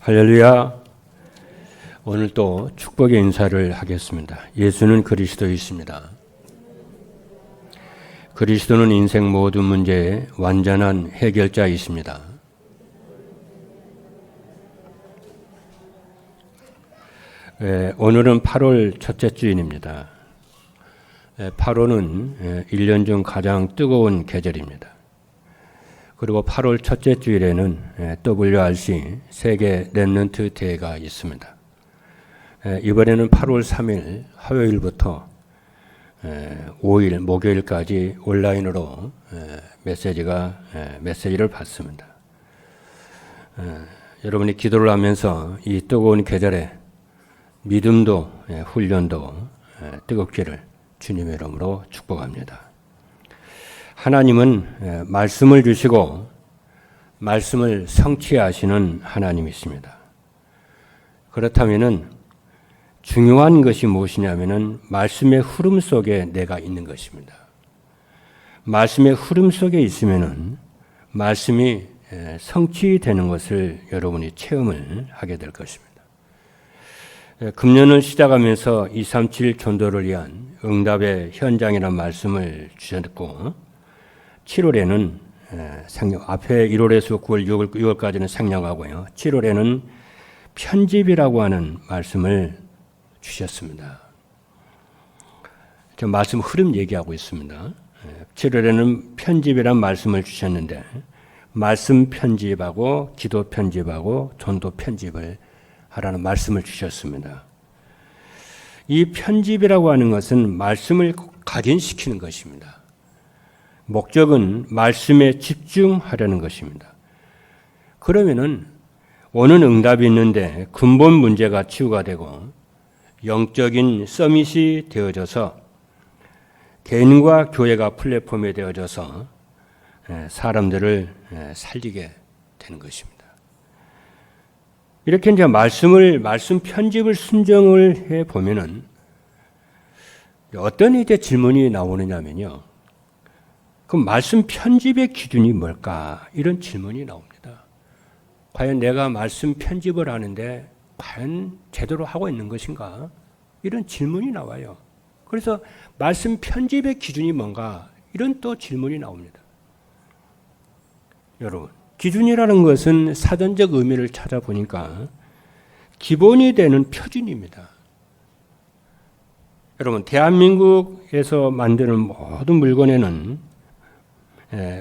할렐루야. 오늘 또 축복의 인사를 하겠습니다. 예수는 그리스도이십니다. 그리스도는 인생 모든 문제의 완전한 해결자이십니다. 오늘은 8월 첫째 주일입니다. 8월은 1년 중 가장 뜨거운 계절입니다. 그리고 8월 첫째 주일에는 WRC 세계 렘넌트 대회가 있습니다. 이번에는 8월 3일 화요일부터 5일 목요일까지 온라인으로 메시지를 받습니다. 여러분이 기도를 하면서 이 뜨거운 계절에 믿음도 훈련도 뜨겁기를 주님의 이름으로 축복합니다. 하나님은 말씀을 주시고 말씀을 성취하시는 하나님이십니다. 그렇다면은 중요한 것이 무엇이냐면은 말씀의 흐름 속에 내가 있는 것입니다. 말씀의 흐름 속에 있으면은 말씀이 성취되는 것을 여러분이 체험을 하게 될 것입니다. 금년을 시작하면서 237 전도를 위한 응답의 현장이라는 말씀을 주셨고 7월에는 앞에 1월에서 9월, 6월까지는 생략하고요. 7월에는 편집이라고 하는 말씀을 주셨습니다. 저 말씀 흐름 얘기하고 있습니다. 7월에는 편집이란 말씀을 주셨는데 말씀 편집하고 기도 편집하고 전도 편집을 하라는 말씀을 주셨습니다. 이 편집이라고 하는 것은 말씀을 각인시키는 것입니다. 목적은 말씀에 집중하려는 것입니다. 그러면은 오는 응답이 있는데 근본 문제가 치유가 되고 영적인 서밋이 되어져서 개인과 교회가 플랫폼이 되어져서 사람들을 살리게 되는 것입니다. 이렇게 이제 말씀 편집을 순정을 해 보면은 어떤 이제 질문이 나오느냐면요. 그럼 말씀 편집의 기준이 뭘까? 이런 질문이 나옵니다. 과연 내가 말씀 편집을 하는데 과연 제대로 하고 있는 것인가? 이런 질문이 나와요. 그래서 말씀 편집의 기준이 뭔가? 이런 또 질문이 나옵니다. 여러분, 기준이라는 것은 사전적 의미를 찾아보니까 기본이 되는 표준입니다. 여러분, 대한민국에서 만드는 모든 물건에는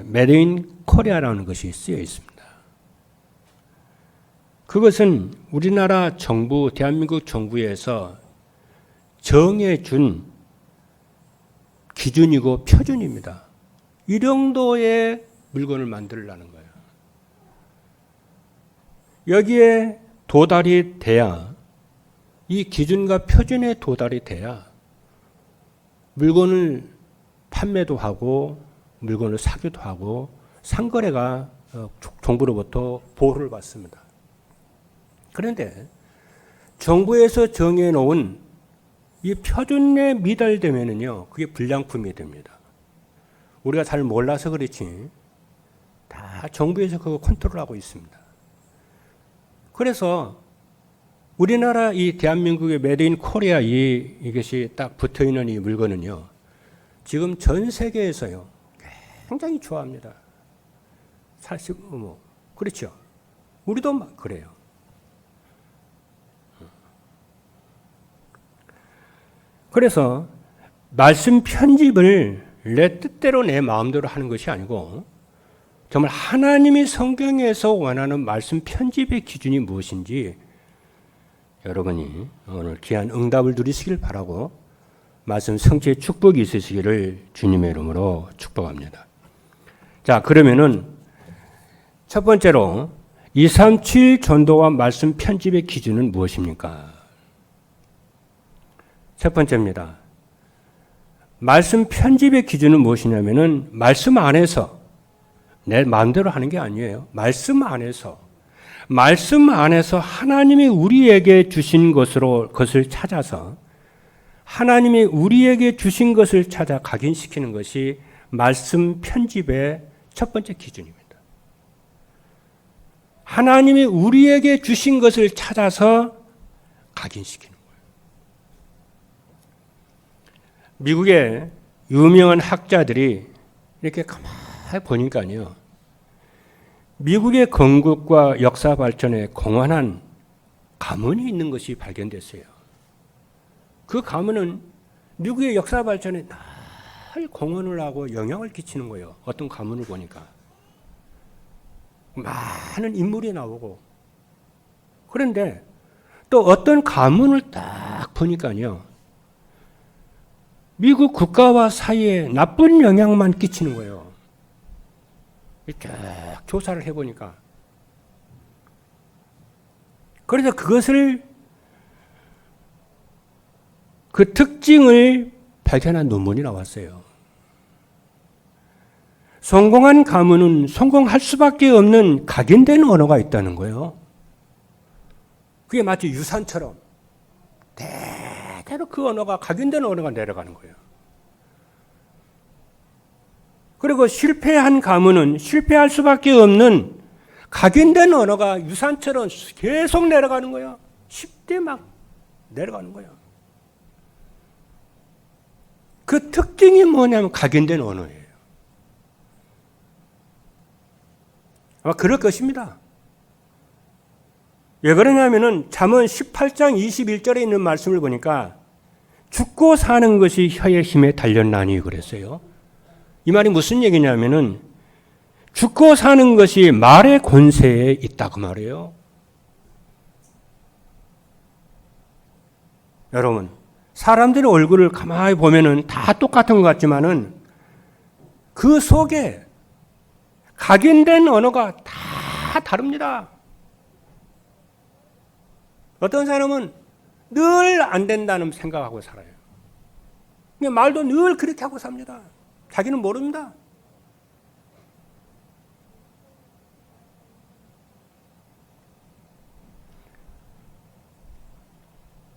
메이드 인 코리아라는 것이 쓰여 있습니다. 그것은 우리나라 정부, 대한민국 정부에서 정해준 기준이고 표준입니다. 이 정도의 물건을 만들려는 거예요. 여기에 도달이 돼야, 이 기준과 표준에 도달이 돼야 물건을 판매도 하고 물건을 사기도 하고 상거래가 정부로부터 보호를 받습니다. 그런데 정부에서 정해놓은 이 표준에 미달되면은요, 그게 불량품이 됩니다. 우리가 잘 몰라서 그렇지 다 정부에서 그거 컨트롤하고 있습니다. 그래서 우리나라 이 대한민국의 메이드 인 코리아 이것이 딱 붙어있는 이 물건은요, 지금 전 세계에서요 굉장히 좋아합니다. 사실 그렇죠. 우리도 그래요. 그래서 말씀 편집을 내 뜻대로 내 마음대로 하는 것이 아니고 정말 하나님이 성경에서 원하는 말씀 편집의 기준이 무엇인지 여러분이 오늘 귀한 응답을 누리시길 바라고 말씀 성취의 축복이 있으시기를 주님의 이름으로 축복합니다. 자, 그러면은 첫 번째로 237 전도와 말씀 편집의 기준은 무엇입니까? 첫 번째입니다. 말씀 편집의 기준은 무엇이냐면은 말씀 안에서 내 마음대로 하는 게 아니에요. 말씀 안에서 하나님이 우리에게 주신 것을 찾아서 하나님이 우리에게 주신 것을 찾아 각인시키는 것이 말씀 편집의 첫 번째 기준입니다. 하나님이 우리에게 주신 것을 찾아서 각인시키는 거예요. 미국의 유명한 학자들이 이렇게 가만히 보니까요, 미국의 건국과 역사 발전에 공헌한 가문이 있는 것이 발견됐어요. 그 가문은 미국의 역사 발전에 늘 공헌을 하고 영향을 끼치는 거예요. 어떤 가문을 보니까 많은 인물이 나오고. 그런데 또 어떤 가문을 딱 보니까요, 미국 국가와 사이에 나쁜 영향만 끼치는 거예요. 이렇게 조사를 해보니까. 그래서 그 특징을 발견한 논문이 나왔어요. 성공한 가문은 성공할 수밖에 없는 각인된 언어가 있다는 거예요. 그게 마치 유산처럼 대대로 그 언어가 각인된 언어가 내려가는 거예요. 그리고 실패한 가문은 실패할 수밖에 없는 각인된 언어가 유산처럼 계속 내려가는 거예요. 10대 막 내려가는 거예요. 그 특징이 뭐냐면 각인된 언어예요. 아마 그럴 것입니다. 왜 그러냐면은 잠언 18장 21절에 있는 말씀을 보니까 죽고 사는 것이 혀의 힘에 달렸나니 그랬어요. 이 말이 무슨 얘기냐면은 죽고 사는 것이 말의 권세에 있다고 말해요. 여러분, 사람들의 얼굴을 가만히 보면은 다 똑같은 것 같지만은 그 속에 각인된 언어가 다 다릅니다. 어떤 사람은 늘 안 된다는 생각하고 살아요. 말도 늘 그렇게 하고 삽니다. 자기는 모릅니다.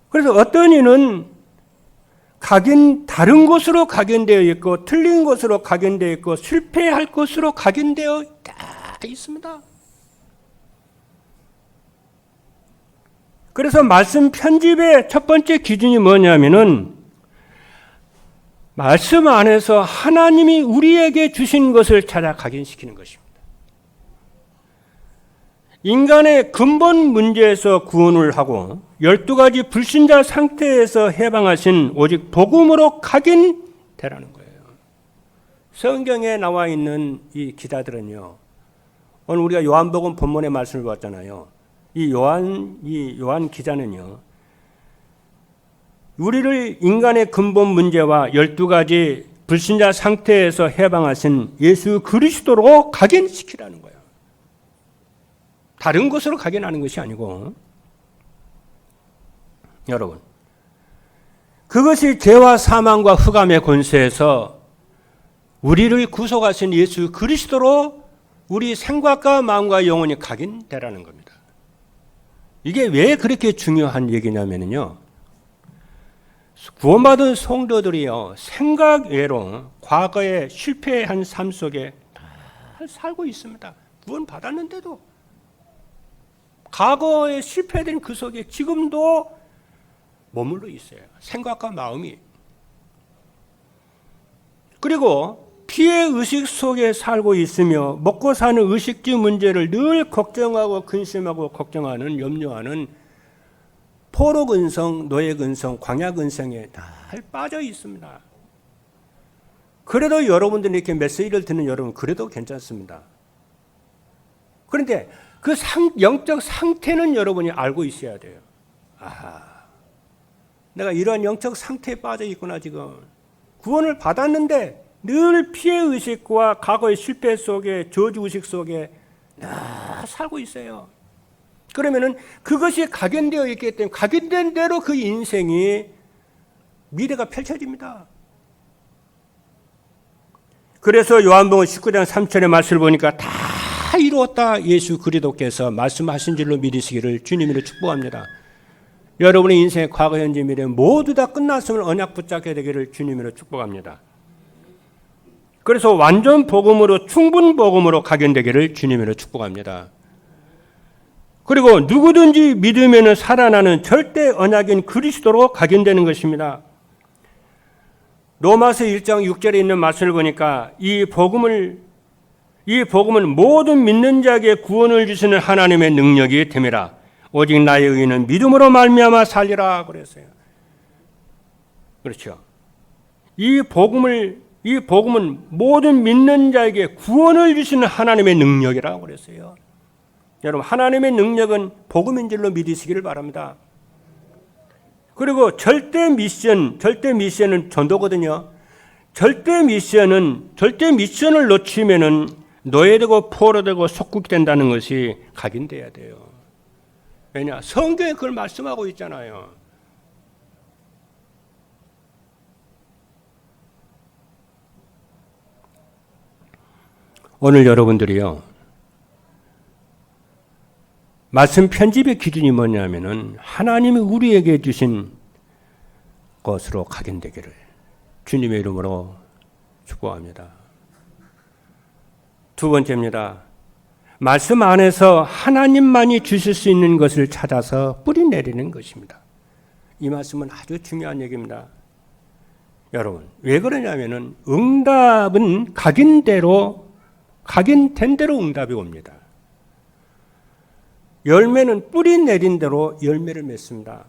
그래서 어떤 이는 다른 곳으로 각인되어 있고 틀린 곳으로 각인되어 있고 실패할 곳으로 각인되어 있습니다. 그래서 말씀 편집의 첫 번째 기준이 뭐냐면은 말씀 안에서 하나님이 우리에게 주신 것을 찾아 각인시키는 것입니다. 인간의 근본 문제에서 구원을 하고 12가지 불신자 상태에서 해방하신 오직 복음으로 각인되라는 거예요. 성경에 나와 있는 이 기자들은요, 오늘 우리가 요한복음 본문의 말씀을 봤잖아요. 이 요한 기자는요, 우리를 인간의 근본 문제와 12가지 불신자 상태에서 해방하신 예수 그리스도로 각인시키라는 거예요. 다른 곳으로 각인하는 것이 아니고. 여러분, 그것이 죄와 사망과 흑암의 권세에서 우리를 구속하신 예수 그리스도로 우리 생각과 마음과 영혼이 각인되라는 겁니다. 이게 왜 그렇게 중요한 얘기냐면요, 구원받은 성도들이요, 생각 외로 과거에 실패한 삶 속에 살고 있습니다. 구원받았는데도 과거에 실패된 그 속에 지금도 머물러 있어요. 생각과 마음이. 그리고 피해 의식 속에 살고 있으며 먹고 사는 의식주 문제를 늘 걱정하고 근심하고 걱정하는, 염려하는 포로근성, 노예근성, 광야근성에 다 빠져 있습니다. 그래도 여러분들이 이렇게 메시지를 듣는 여러분, 그래도 괜찮습니다. 그런데 그 영적 상태는 여러분이 알고 있어야 돼요. 아하, 내가 이러한 영적 상태에 빠져 있구나. 지금 구원을 받았는데 늘 피해의식과 과거의 실패 속에, 저주의식 속에 살고 있어요. 그러면은 그것이 각인되어 있기 때문에 각인된 대로 그 인생이 미래가 펼쳐집니다. 그래서 요한복음 19장 3절의 말씀을 보니까 다 이루었다, 예수 그리스도께서 말씀하신 줄로 믿으시기를 주님으로 축복합니다. 여러분의 인생의 과거, 현재, 미래 모두 다 끝났음을 언약 붙잡게 되기를 주님으로 축복합니다. 그래서 완전 복음으로, 충분 복음으로 각인되기를 주님으로 축복합니다. 그리고 누구든지 믿으면 살아나는 절대 언약인 그리스도로 각인되는 것입니다. 로마서 1장 6절에 있는 말씀을 보니까 이 복음은 모든 믿는 자에게 구원을 주시는 하나님의 능력이 됨이라. 오직 나의 의는 믿음으로 말미암아 살리라 그랬어요. 그렇죠. 이 복음은 모든 믿는 자에게 구원을 주시는 하나님의 능력이라고 그랬어요. 여러분, 하나님의 능력은 복음인 줄로 믿으시기를 바랍니다. 그리고 절대 미션은 전도거든요. 절대 미션을 놓치면은 노예되고 포로되고 속국된다는 것이 각인돼야 돼요. 왜냐? 성경에 그걸 말씀하고 있잖아요. 오늘 여러분들이요, 말씀 편집의 기준이 뭐냐면은 하나님이 우리에게 주신 것으로 각인되기를 주님의 이름으로 축복합니다. 두 번째입니다. 말씀 안에서 하나님만이 주실 수 있는 것을 찾아서 뿌리 내리는 것입니다. 이 말씀은 아주 중요한 얘기입니다. 여러분, 왜 그러냐면은 응답은 각인된 대로 응답이 옵니다. 열매는 뿌리 내린 대로 열매를 맺습니다.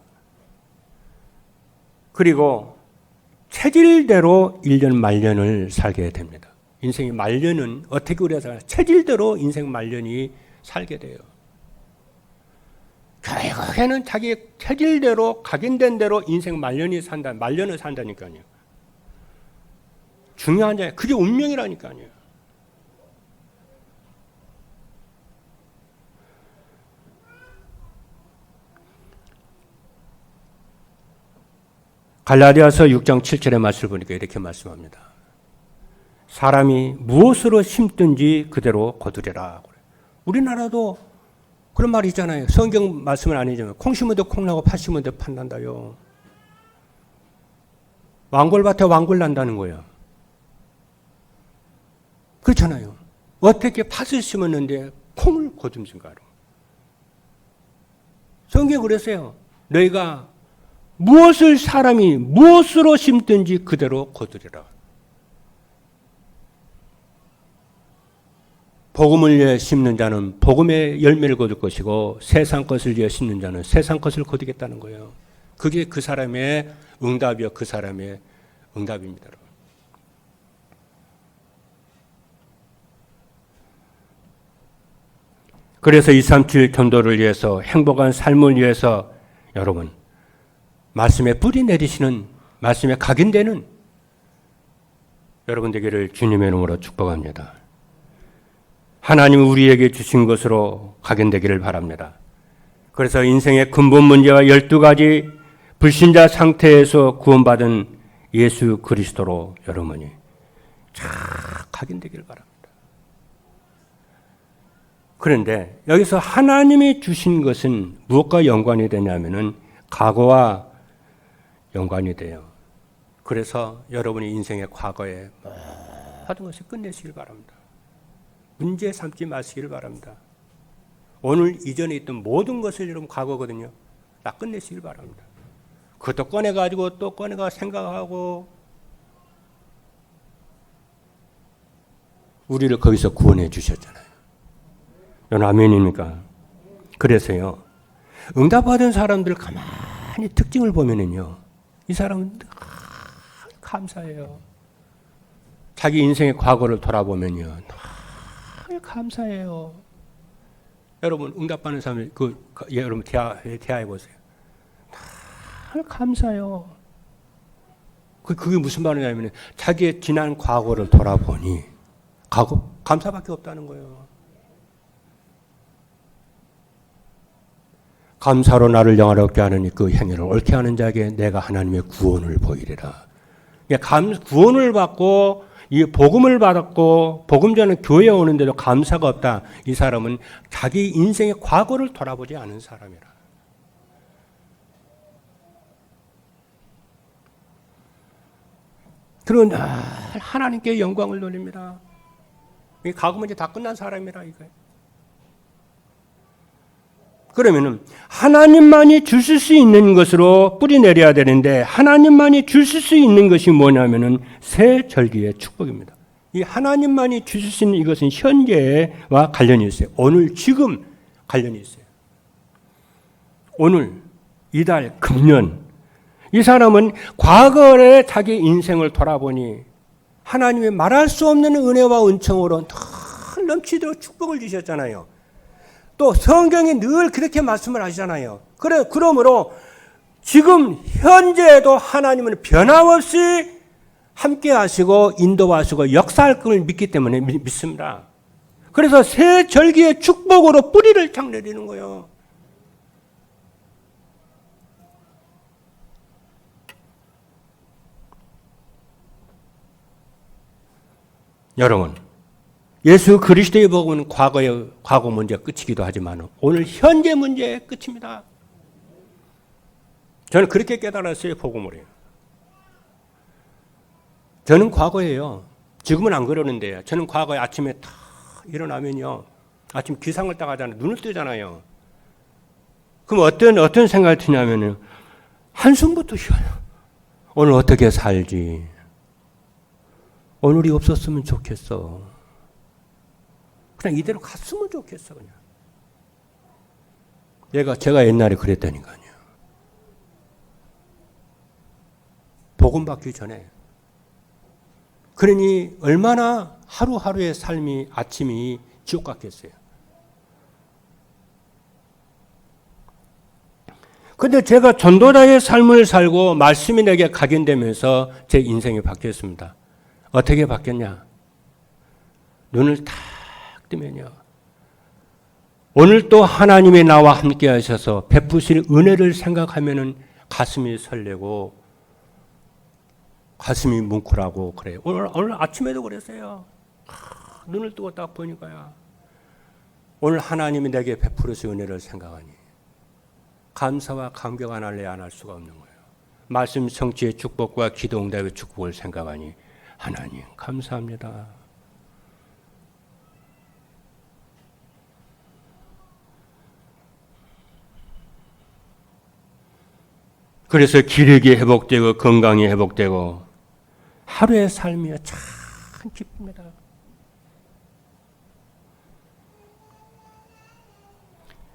그리고 체질대로 1년 말년을 살게 됩니다. 인생의 말년은 어떻게 우리가 체질대로 인생 말년이 살게 돼요. 결국에는 자기 체질대로 각인된 대로 인생 말년을 산다니까요. 중요한 점, 그게 운명이라니까요. 갈라디아서 6장 7절의 말씀을 보니까 이렇게 말씀합니다. 사람이 무엇으로 심든지 그대로 거두리라. 우리나라도 그런 말이 있잖아요. 성경 말씀은 아니지만 콩 심은 데 콩 나고 팥 심은 데 팥 난다요. 왕골밭에 왕골 난다는 거예요. 그렇잖아요. 어떻게 팥을 심었는데 콩을 거둠신가로. 성경이 그랬어요. 너희가 사람이 무엇으로 심든지 그대로 거두리라. 복음을 위해 심는 자는 복음의 열매를 거둘 것이고 세상 것을 위해 심는 자는 세상 것을 거두겠다는 거예요. 그게 그 사람의 응답이요. 그 사람의 응답입니다. 그래서 237 전도를 위해서 행복한 삶을 위해서 여러분 말씀에 뿌리 내리시는 말씀에 각인되는 여러분 되기를 주님의 이름으로 축복합니다. 하나님 우리에게 주신 것으로 각인되기를 바랍니다. 그래서 인생의 근본 문제와 12가지 불신자 상태에서 구원받은 예수 그리스도로 여러분이 잘 각인되기를 바랍니다. 그런데 여기서 하나님이 주신 것은 무엇과 연관이 되냐면은 과거와 연관이 돼요. 그래서 여러분이 인생의 과거에 모든 것을 끝내시길 바랍니다. 문제 삼지 마시길 바랍니다. 오늘 이전에 있던 모든 것을 여러분 과거거든요. 다 끝내시길 바랍니다. 그것도 꺼내가지고 또 꺼내가 생각하고 우리를 거기서 구원해 주셨잖아요. 여러분 아멘입니까? 그래서요. 응답받은 사람들 가만히 특징을 보면은요. 이 사람은 감사해요. 자기 인생의 과거를 돌아보면요. 감사해요. 여러분 응답받는 사람들 여러분 대화해 보세요. 감사해요. 그게 무슨 말이냐면 자기의 지난 과거를 돌아보니 감사밖에 없다는 거예요. 감사로 나를 영화롭게 하는 그 행위를 옳게 하는 자에게 내가 하나님의 구원을 보이리라. 구원을 받고 이 복음을 받았고 복음 전에 교회에 오는데도 감사가 없다. 이 사람은 자기 인생의 과거를 돌아보지 않은 사람이라. 그런 하나님께 영광을 돌립니다. 이 과거 문제 다 끝난 사람이라 이거예요. 그러면은 하나님만이 주실 수 있는 것으로 뿌리 내려야 되는데 하나님만이 주실 수 있는 것이 뭐냐면은 새 절기의 축복입니다. 이 하나님만이 주실 수 있는 이것은 현재와 관련이 있어요. 오늘 지금 관련이 있어요. 오늘 이달 금년 이 사람은 과거의 자기 인생을 돌아보니 하나님의 말할 수 없는 은혜와 은총으로 늘 넘치도록 축복을 주셨잖아요. 또 성경이 늘 그렇게 말씀을 하시잖아요. 그러므로 지금 현재에도 하나님은 변함없이 함께 하시고 인도하시고 역사할 것을 믿기 때문에 믿습니다. 그래서 새 절기의 축복으로 뿌리를 쫙 내리는 거예요. 여러분, 예수 그리스도의 복음은 과거 문제가 끝이기도 하지만 오늘 현재 문제의 끝입니다. 저는 그렇게 깨달았어요, 복음을요. 저는 과거예요. 지금은 안 그러는데 저는 과거에 아침에 다 일어나면요. 아침 기상을 딱 하잖아요. 눈을 뜨잖아요. 그럼 어떤 생각이 드냐면은 한숨부터 쉬어요. 오늘 어떻게 살지? 오늘이 없었으면 좋겠어. 그냥 이대로 갔으면 좋겠어, 그냥. 제가 옛날에 그랬다니까요. 복음 받기 전에. 그러니 얼마나 하루하루의 삶이, 아침이 지옥 같겠어요. 근데 제가 전도자의 삶을 살고 말씀이 내게 각인되면서 제 인생이 바뀌었습니다. 어떻게 바뀌었냐? 눈을 딱 뜨면요. 오늘 또 하나님이 나와 함께 하셔서 베푸실 은혜를 생각하면은 가슴이 설레고 가슴이 뭉클하고 그래요. 오늘 아침에도 그랬어요. 눈을 뜨고 딱 보니까요. 오늘 하나님이 내게 베푸실 은혜를 생각하니 감사와 감격 안 할래 안 할 수가 없는 거예요. 말씀 성취의 축복과 기도 응답의 축복을 생각하니 하나님 감사합니다. 그래서 기력이 회복되고 건강이 회복되고 하루의 삶이 참 기쁩니다.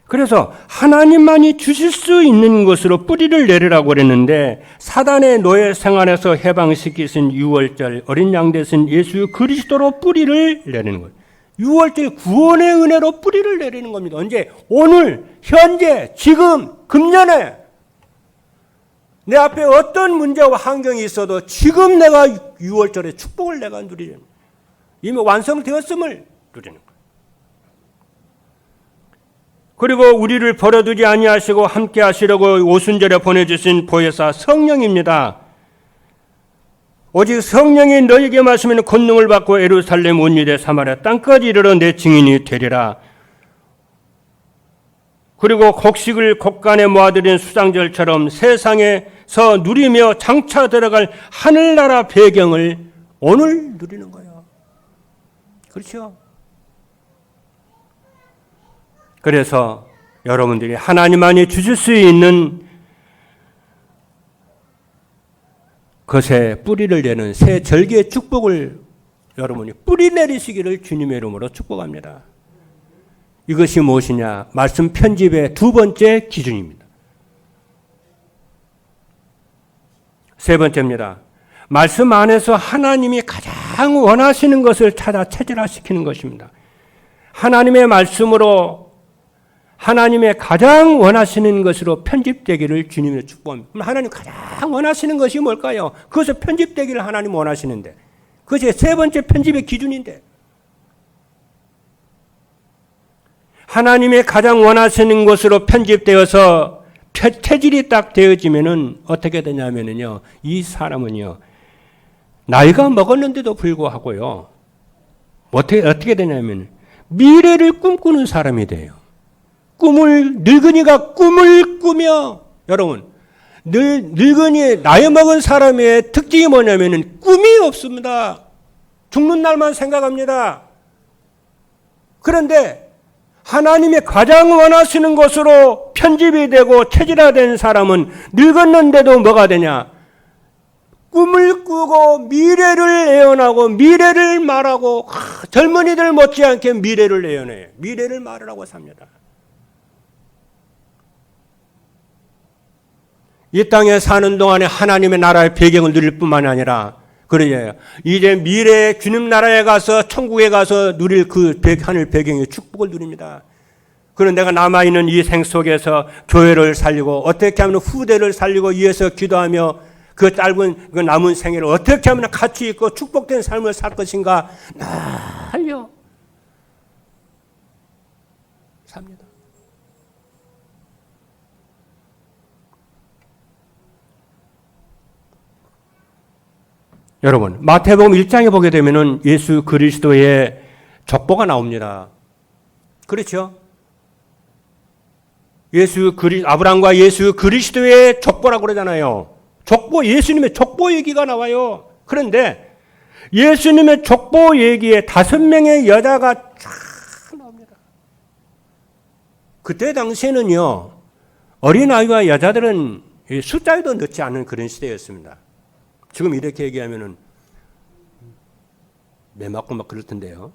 그래서 하나님만이 주실 수 있는 것으로 뿌리를 내리라고 그랬는데 사단의 노예 생활에서 해방시키신 6월절 어린 양 되신 예수 그리스도로 뿌리를 내리는 거예요. 6월절 구원의 은혜로 뿌리를 내리는 겁니다. 언제? 오늘, 현재, 지금, 금년에 내 앞에 어떤 문제와 환경이 있어도 지금 내가 6월절에 축복을 내가 누리는 이미 완성되었음을 누리는 거예요. 그리고 우리를 버려두지 아니하시고 함께 하시려고 오순절에 보내주신 보혜사 성령입니다. 오직 성령이 너에게 마시면 권능을 받고 예루살렘 온 유대 사마리아 땅까지 이르러 내 증인이 되리라. 그리고 곡식을 곡간에 모아들인 수장절처럼 세상에서 누리며 장차 들어갈 하늘나라 배경을 오늘 누리는 거예요. 그렇죠? 그래서 여러분들이 하나님만이 주실 수 있는 것에 뿌리를 내는 새 절기의 축복을 여러분이 뿌리 내리시기를 주님의 이름으로 축복합니다. 이것이 무엇이냐? 말씀 편집의 두 번째 기준입니다. 세 번째입니다. 말씀 안에서 하나님이 가장 원하시는 것을 찾아 체질화시키는 것입니다. 하나님의 말씀으로 하나님의 가장 원하시는 것으로 편집되기를 주님의 축복합니다. 하나님 가장 원하시는 것이 뭘까요? 그것을 편집되기를 하나님 원하시는데 그것이 세 번째 편집의 기준인데 하나님의 가장 원하시는 것으로 편집되어서 체질이 딱 되어지면은 어떻게 되냐면요. 이 사람은요. 나이가 먹었는데도 불구하고요. 어떻게 되냐면 미래를 꿈꾸는 사람이 돼요. 늙은이가 꿈을 꾸며 여러분 늙은이 나이 먹은 사람의 특징이 뭐냐면은 꿈이 없습니다. 죽는 날만 생각합니다. 그런데 하나님의 가장 원하시는 것으로 편집이 되고 체질화된 사람은 늙었는데도 뭐가 되냐? 꿈을 꾸고 미래를 예언하고 미래를 말하고 젊은이들 못지않게 미래를 예언해요. 미래를 말하라고 삽니다. 이 땅에 사는 동안에 하나님의 나라의 배경을 누릴 뿐만 아니라 그래요. 이제 미래의 주님 나라에 가서 천국에 가서 누릴 그 하늘 배경의 축복을 누립니다. 그런 내가 남아있는 이 생 속에서 교회를 살리고 어떻게 하면 후대를 살리고 위해서 기도하며 그 짧은 그 남은 생애를 어떻게 하면 가치 있고 축복된 삶을 살 것인가 날려 삽니다. 여러분, 마태복음 1장에 보게 되면은 예수 그리스도의 족보가 나옵니다. 그렇죠? 아브라함과 예수 그리스도의 족보라고 그러잖아요. 족보, 예수님의 족보 얘기가 나와요. 그런데 예수님의 족보 얘기에 5명의 여자가 쫙 나옵니다. 그때 당시에는요, 어린아이와 여자들은 숫자에도 넣지 않은 그런 시대였습니다. 지금 이렇게 얘기하면은 매 맞고 막 그럴 텐데요.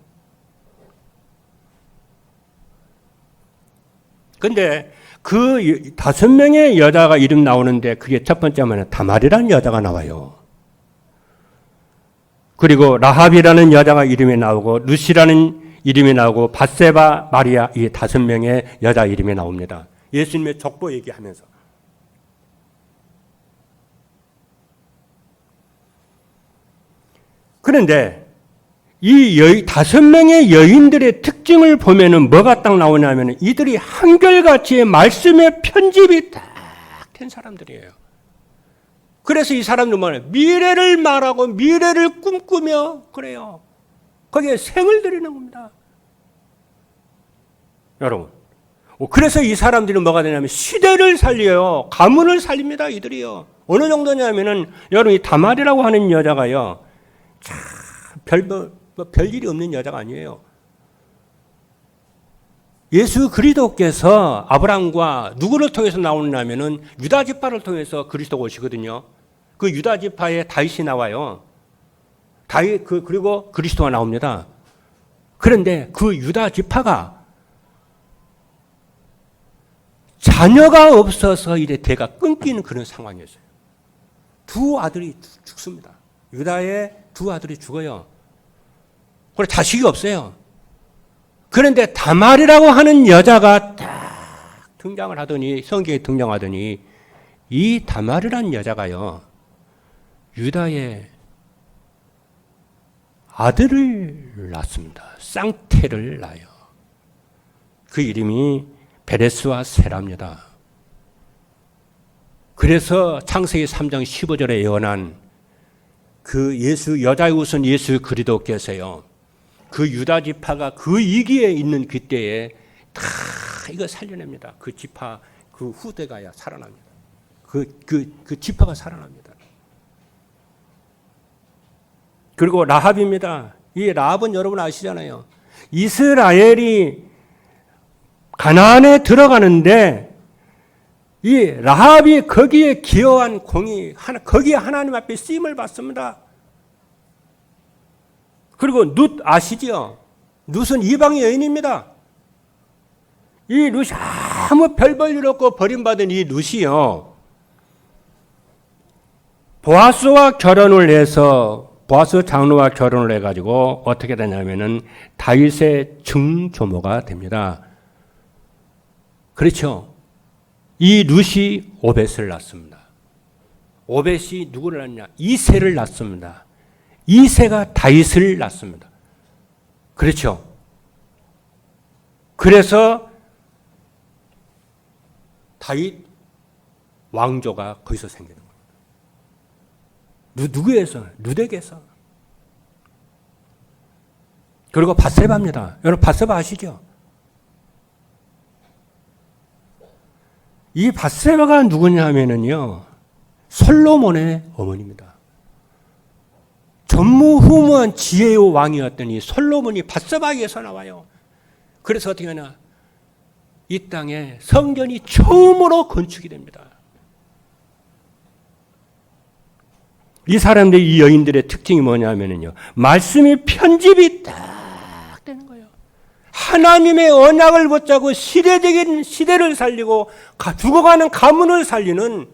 근데 그 5명의 여자가 이름 나오는데 그게 첫 번째 하면 다말이라는 여자가 나와요. 그리고 라합이라는 여자가 이름이 나오고 루시라는 이름이 나오고 밧세바, 마리아 이 5명의 여자 이름이 나옵니다. 예수님의 족보 얘기하면서. 그런데 이 5명의 여인들의 특징을 보면은 뭐가 딱 나오냐면 이들이 한결같이 말씀의 편집이 딱 된 사람들이에요. 그래서 이 사람들 뭐냐? 미래를 말하고 미래를 꿈꾸며 그래요. 거기에 생을 들이는 겁니다. 여러분. 그래서 이 사람들은 뭐가 되냐면 시대를 살려요. 가문을 살립니다. 이들이요. 어느 정도냐면은 여러분 이 다말이라고 하는 여자가요. 참 별일이 없는 여자가 아니에요. 예수 그리스도께서 아브라함과 누구를 통해서 나오냐면은 유다 지파를 통해서 그리스도가 오시거든요. 그 유다 지파에 다윗이 나와요. 그리고 그리스도가 나옵니다. 그런데 그 유다 지파가 자녀가 없어서 이제 대가 끊기는 그런 상황이었어요. 2 아들이 죽습니다. 유다의 2 아들이 죽어요. 그리고 자식이 없어요. 그런데 다말이라고 하는 여자가 딱 등장을 하더니 성경에 등장하더니 이 다말이라는 여자가요. 유다의 아들을 낳습니다. 쌍태를 낳아요. 그 이름이 베레스와 세라입니다. 그래서 창세기 3장 15절에 예언한 그 여자의 우선 예수 그리스도께서요. 그 유다 지파가 그 위기에 있는 그때에 다 이거 살려냅니다. 그 지파, 그 후대가야 살아납니다. 그 지파가 살아납니다. 그리고 라합입니다. 이 라합은 여러분 아시잖아요. 이스라엘이 가나안에 들어가는데 이 라합이 거기에 기여한 공이 거기에 하나님 앞에 쓰임을 받습니다. 그리고 룻 아시죠? 룻은 이방의 여인입니다. 이 룻이 아무 별 볼 일 없고 버림받은 이 룻이요. 보아스와 결혼을 해서 보아스 장로와 결혼을 해가지고 어떻게 되냐면은 다윗의 증조모가 됩니다. 그렇죠? 이 룻이 오벳을 낳습니다. 오벳이 누구를 낳냐? 이새를 낳습니다. 이새가 다윗을 낳습니다. 그렇죠? 그래서 다윗 왕조가 거기서 생기는 거예요. 누구에서? 룻에게서. 그리고 밧세바입니다. 여러분 밧세바 아시죠? 이 밧세바가 누구냐 하면은요. 솔로몬의 어머니입니다. 전무후무한 지혜의 왕이었던 이 솔로몬이 밧세바에게서 나와요. 그래서 어떻게 하냐? 이 땅에 성전이 처음으로 건축이 됩니다. 이 사람들, 이 여인들의 특징이 뭐냐면요, 말씀이 편집이 딱 되는 거예요. 하나님의 언약을 붙잡고 시대적인 시대를 살리고 죽어가는 가문을 살리는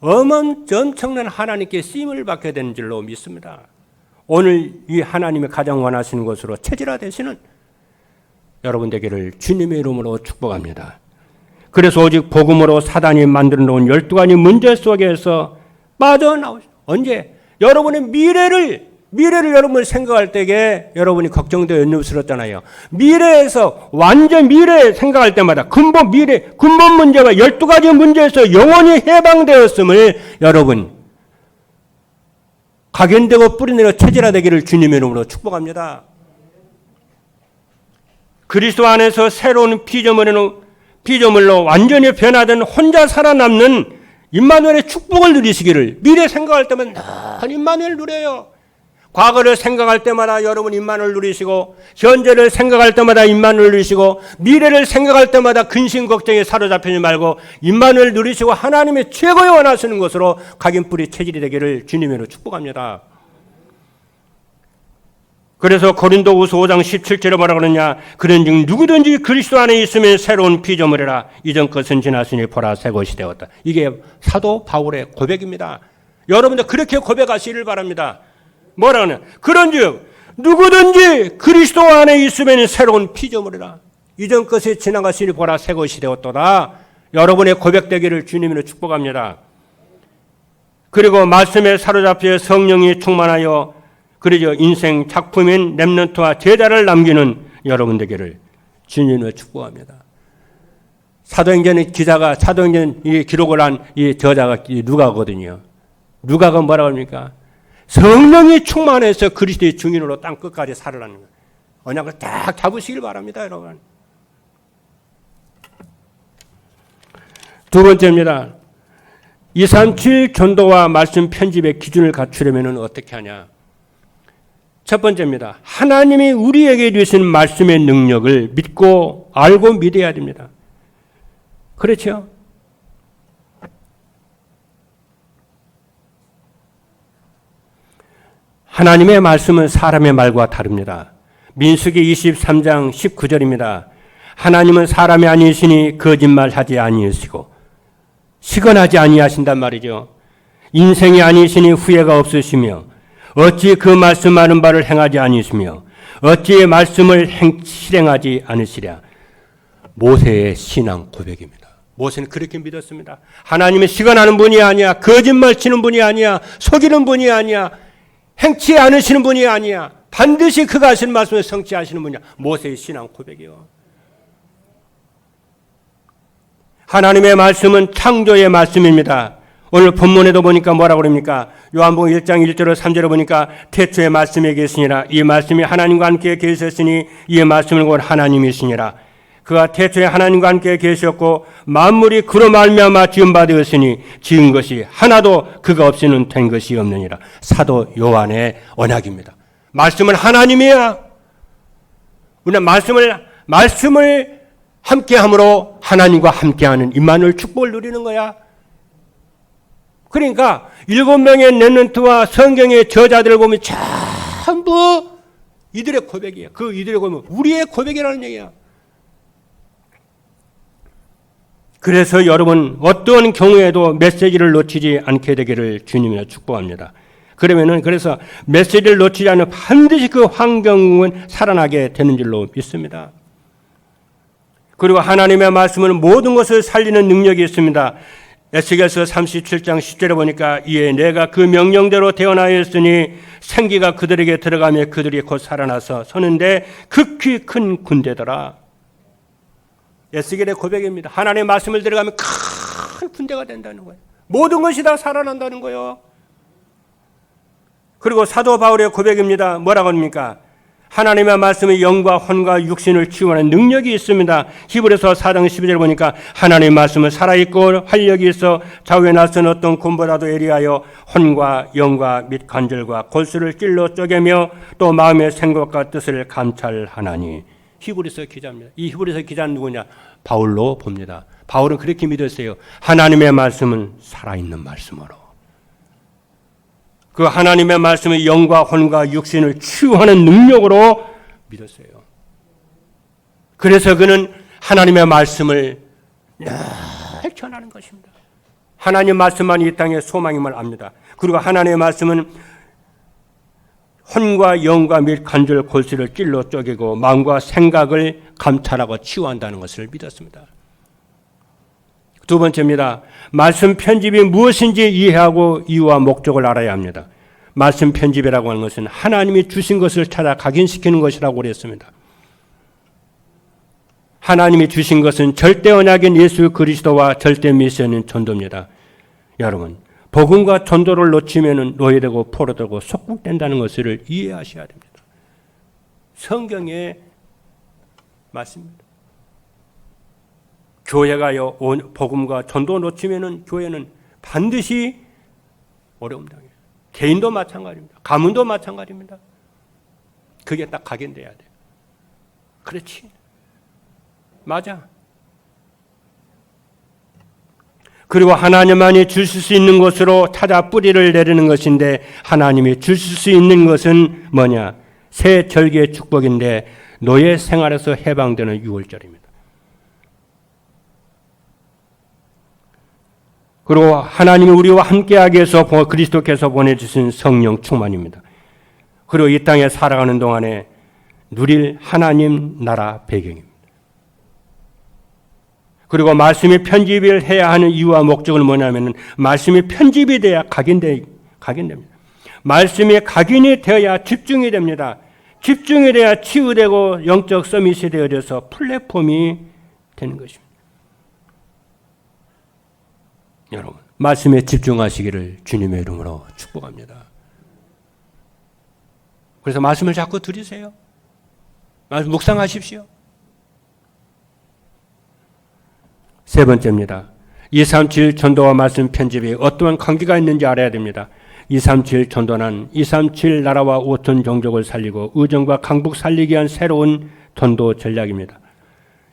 엄청난 하나님께 쓰임을 받게 되는 줄로 믿습니다. 오늘 이 하나님의 가장 원하시는 것으로 체질화되시는 여러분 되기를 주님의 이름으로 축복합니다. 그래서 오직 복음으로 사단이 만들어 놓은 12가지 문제 속에서 빠져나오시오. 언제? 여러분의 미래를 여러분 생각할 때에 여러분이 걱정되어 연습스럽잖아요. 미래에서 완전 미래 생각할 때마다 근본 문제가 12가지 문제에서 영원히 해방되었음을 여러분 각인되고 뿌리내려 체질화되기를 주님의 이름으로 축복합니다. 그리스도 안에서 새로운 피조물로 완전히 변화된 혼자 살아남는 임마누엘의 축복을 누리시기를, 미래 생각할 때마다 늘 임마누엘 누려요. 과거를 생각할 때마다 여러분 임마누엘 누리시고, 현재를 생각할 때마다 임마누엘 누리시고, 미래를 생각할 때마다 근심 걱정에 사로잡히지 말고 임마누엘 누리시고 하나님의 최고의 원하시는 것으로 각인뿌리 체질이 되기를 주님으로 축복합니다. 그래서 고린도후서 5장 17절에 뭐라 그러냐? 그런즉 누구든지 그리스도 안에 있으면 새로운 피조물이라. 이전 것은 지났으니 보라 새 것이 되었다. 이게 사도 바울의 고백입니다. 여러분들 그렇게 고백하시기를 바랍니다. 뭐라 그러냐? 그런즉 누구든지 그리스도 안에 있으면 새로운 피조물이라. 이전 것이 지나갔으니 보라 새 것이 되었도다. 여러분의 고백되기를 주님으로 축복합니다. 그리고 말씀에 사로잡혀 성령이 충만하여 그러죠. 인생 작품인 렘넌트와 제자를 남기는 여러분 되기를 주님으로 축복합니다. 사도행전의 기자가, 사도행전 기록을 한 이 저자가 누가거든요. 누가가 뭐라고 합니까? 성령이 충만해서 그리스도의 증인으로 땅 끝까지 살아가는 거예요. 언약을 딱 잡으시길 바랍니다, 여러분. 두 번째입니다. 237 전도와 말씀 편집의 기준을 갖추려면 어떻게 하냐? 첫 번째입니다. 하나님이 우리에게 주신 말씀의 능력을 믿고 알고 믿어야 됩니다. 그렇죠? 하나님의 말씀은 사람의 말과 다릅니다. 민수기 23장 19절입니다. 하나님은 사람이 아니시니 거짓말하지 아니하시고 시건하지 아니하신단 말이죠. 인생이 아니시니 후회가 없으시며 어찌 그 말씀하는 바를 행하지 아니시며 어찌 말씀을 실행하지 않으시랴. 모세의 신앙 고백입니다. 모세는 그렇게 믿었습니다. 하나님은 시건하는 분이 아니야. 거짓말 치는 분이 아니야. 속이는 분이 아니야. 행치 않으시는 분이 아니야. 반드시 그가 하신 말씀을 성취하시는 분이야. 모세의 신앙 고백이요. 하나님의 말씀은 창조의 말씀입니다. 오늘 본문에도 보니까 뭐라고 그럽니까? 요한복음 1장 1절로 3절에 보니까 태초에 말씀이 계시니라. 이 말씀이 하나님과 함께 계셨으니 이의 말씀을 곧 하나님이시니라. 그가 태초에 하나님과 함께 계셨고 만물이 그로 말미암아 지은 바 되었으니 지은 것이 하나도 그가 없이는 된 것이 없느니라. 사도 요한의 언약입니다. 말씀은 하나님이야. 우리는 말씀을 함께함으로 하나님과 함께하는 임마누엘 축복을 누리는 거야. 그러니까 7명의 렘넌트와 성경의 저자들을 보면 전부 이들의 고백이에요. 그 이들의 고백은 우리의 고백이라는 얘기야. 그래서 여러분 어떤 경우에도 메시지를 놓치지 않게 되기를 주님이라 축복합니다. 그래서 메시지를 놓치지 않으면 반드시 그 환경은 살아나게 되는 줄로 믿습니다. 그리고 하나님의 말씀은 모든 것을 살리는 능력이 있습니다. 에스겔서 37장 10절에 보니까 이에 내가 그 명령대로 태어나였으니 생기가 그들에게 들어가며 그들이 곧 살아나서 서는데 극히 큰 군대더라. 에스겔의 고백입니다. 하나님의 말씀을 들어가면 큰 군대가 된다는 거예요. 모든 것이 다 살아난다는 거예요. 그리고 사도 바울의 고백입니다. 뭐라고 합니까? 하나님의 말씀의 영과 혼과 육신을 치유하는 능력이 있습니다. 히브리서 4장 12절 보니까 하나님의 말씀은 살아있고 활력이 있어 좌우에 낯선 어떤 곰보다도 예리하여 혼과 영과 및 관절과 골수를 찔러 쪼개며 또 마음의 생각과 뜻을 감찰하나니. 히브리서 기자입니다. 이 히브리서 기자는 누구냐? 바울로 봅니다. 바울은 그렇게 믿었어요. 하나님의 말씀은 살아있는 말씀으로. 그 하나님의 말씀의 영과 혼과 육신을 치유하는 능력으로 믿었어요. 그래서 그는 하나님의 말씀을 늘 전하는 것입니다. 하나님 말씀만 이 땅의 소망임을 압니다. 그리고 하나님의 말씀은 혼과 영과 및 관절 골수를 찔러 쪼개고 마음과 생각을 감찰하고 치유한다는 것을 믿었습니다. 두 번째입니다. 말씀 편집이 무엇인지 이해하고 이유와 목적을 알아야 합니다. 말씀 편집이라고 하는 것은 하나님이 주신 것을 찾아 각인시키는 것이라고 그랬습니다. 하나님이 주신 것은 절대 언약인 예수 그리스도와 절대 메시아는 전도입니다. 여러분, 복음과 전도를 놓치면 노예되고 포로되고 속국된다는 것을 이해하셔야 됩니다. 성경의 말씀입니다. 교회가요, 복음과 전도 놓치면 교회는 반드시 어려움 당해요. 개인도 마찬가지입니다. 가문도 마찬가지입니다. 그게 딱 각인돼야 돼요. 그렇지. 맞아. 그리고 하나님만이 주실 수 있는 것으로 찾아 뿌리를 내리는 것인데 하나님이 주실 수 있는 것은 뭐냐? 새 절기의 축복인데 노예 생활에서 해방되는 유월절입니다. 그리고 하나님이 우리와 함께하기 위해서 그리스도께서 보내주신 성령 충만입니다. 그리고 이 땅에 살아가는 동안에 누릴 하나님 나라 배경입니다. 그리고 말씀이 편집을 해야 하는 이유와 목적은 뭐냐면 말씀이 편집이 돼야 각인됩니다. 말씀이 각인이 되어야 집중이 됩니다. 집중이 돼야 치유되고 영적 서밋이 되어져서 플랫폼이 되는 것입니다. 여러분, 말씀에 집중하시기를 주님의 이름으로 축복합니다. 그래서 말씀을 자꾸 들으세요. 말씀 묵상하십시오. 세 번째입니다. 237 전도와 말씀 편집이 어떠한 관계가 있는지 알아야 됩니다. 237 전도는 237 나라와 5천 종족을 살리고 의정과 강북 살리기 위한 새로운 전도 전략입니다.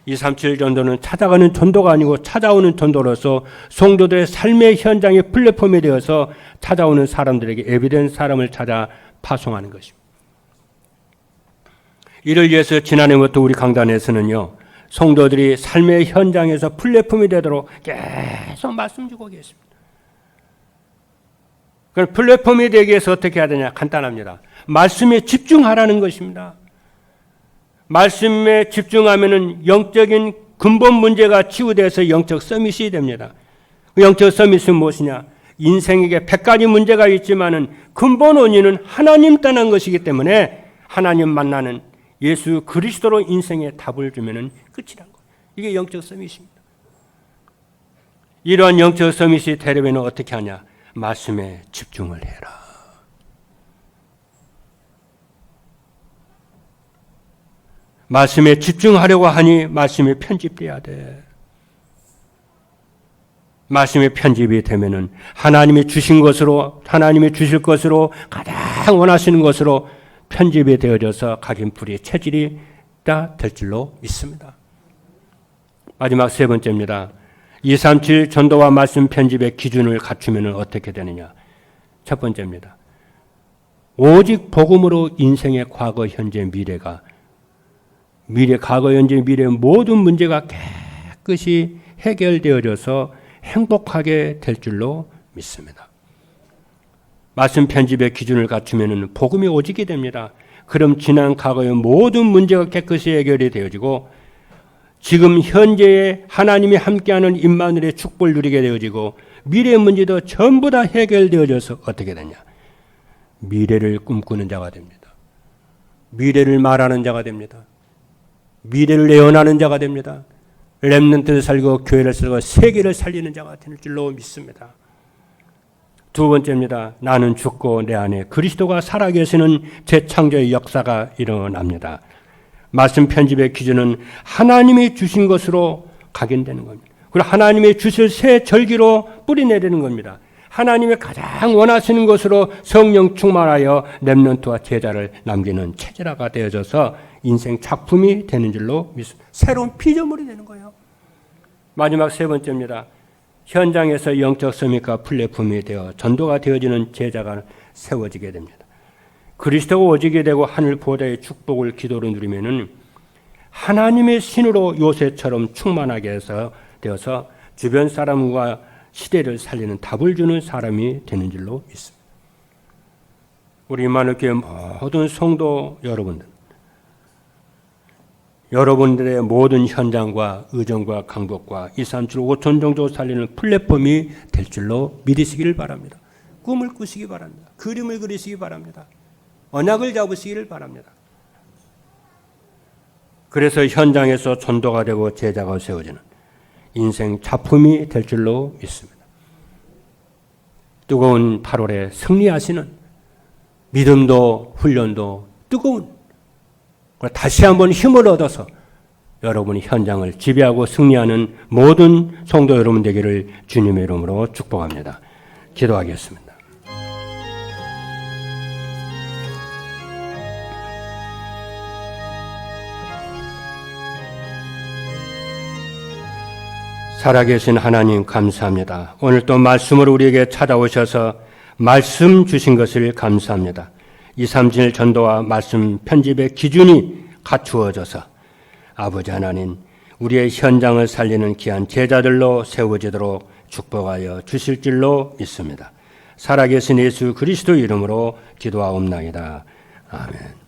237 전도는 찾아가는 전도가 아니고 찾아오는 전도로서 성도들의 삶의 현장의 플랫폼이 되어서 찾아오는 사람들에게 에비덴 사람을 찾아 파송하는 것입니다. 이를 위해서 지난해부터 우리 강단에서는요, 성도들이 삶의 현장에서 플랫폼이 되도록 계속 말씀 주고 계십니다. 그럼 플랫폼이 되기 위해서 어떻게 해야 되냐? 간단합니다. 말씀에 집중하라는 것입니다. 말씀에 집중하면은 영적인 근본 문제가 치유돼서 영적 서밋이 됩니다. 그 영적 서밋은 무엇이냐? 인생에게 100가지 문제가 있지만은 근본 원인은 하나님 떠난 것이기 때문에 하나님 만나는 예수 그리스도로 인생에 답을 주면은 끝이란 거예요. 이게 영적 서밋입니다. 이러한 영적 서밋이 되려면 어떻게 하냐? 말씀에 집중을 해라. 말씀에 집중하려고 하니 말씀이 편집돼야 돼. 말씀이 편집이 되면은 하나님이 주신 것으로, 하나님이 주실 것으로 가장 원하시는 것으로 편집이 되어져서 각인풀이 체질이 다 될 줄로 믿습니다. 마지막 세 번째입니다. 237 전도와 말씀 편집의 기준을 갖추면 어떻게 되느냐? 첫 번째입니다. 오직 복음으로 인생의 과거, 현재, 미래가 과거, 현재, 미래의 모든 문제가 깨끗이 해결되어져서 행복하게 될 줄로 믿습니다. 말씀 편집의 기준을 갖추면 복음이 오직이 됩니다. 그럼 지난 과거의 모든 문제가 깨끗이 해결이 되어지고 지금 현재의 하나님이 함께하는 임마누엘의 축복을 누리게 되어지고 미래의 문제도 전부 다 해결되어져서 어떻게 되냐? 미래를 꿈꾸는 자가 됩니다. 미래를 말하는 자가 됩니다. 미래를 예언하는 자가 됩니다. 렘넌트를 살고 교회를 살고 세계를 살리는 자가 될 줄로 믿습니다. 두 번째입니다. 나는 죽고 내 안에 그리스도가 살아계시는 재창조의 역사가 일어납니다. 말씀 편집의 기준은 하나님이 주신 것으로 각인되는 겁니다. 그리고 하나님이 주실 새 절기로 뿌리내리는 겁니다. 하나님이 가장 원하시는 것으로 성령 충만하여 렘넌트와 제자를 남기는 체질화가 되어져서 인생 작품이 되는 줄로 믿습니다. 새로운 피조물이 되는 거예요. 마지막 세 번째입니다. 현장에서 영적 서밋과 플랫폼이 되어 전도가 되어지는 제자가 세워지게 됩니다. 그리스도가 오지게 되고 하늘 보좌의 축복을 기도로 누리면은 하나님의 신으로 요새처럼 충만하게 되어서 주변 사람과 시대를 살리는 답을 주는 사람이 되는 줄로 있습니다. 우리 임마누엘교회 모든 성도 여러분들의 모든 현장과 의정과 강북과 2, 3주 5천 정도 살리는 플랫폼이 될 줄로 믿으시기를 바랍니다. 꿈을 꾸시기 바랍니다. 그림을 그리시기 바랍니다. 언약을 잡으시기를 바랍니다. 그래서 현장에서 전도가 되고 제자가 세워지는 인생 작품이 될 줄로 믿습니다. 뜨거운 8월에 승리하시는 믿음도 훈련도 뜨거운 다시 한번 힘을 얻어서 여러분이 현장을 지배하고 승리하는 모든 성도 여러분 되기를 주님의 이름으로 축복합니다. 기도하겠습니다. 살아계신 하나님 감사합니다. 오늘 또 말씀으로 우리에게 찾아오셔서 말씀 주신 것을 감사합니다. 2, 3질 전도와 말씀 편집의 기준이 갖추어져서 아버지 하나님 우리의 현장을 살리는 귀한 제자들로 세워지도록 축복하여 주실 줄로 믿습니다. 살아계신 예수 그리스도 이름으로 기도하옵나이다. 아멘.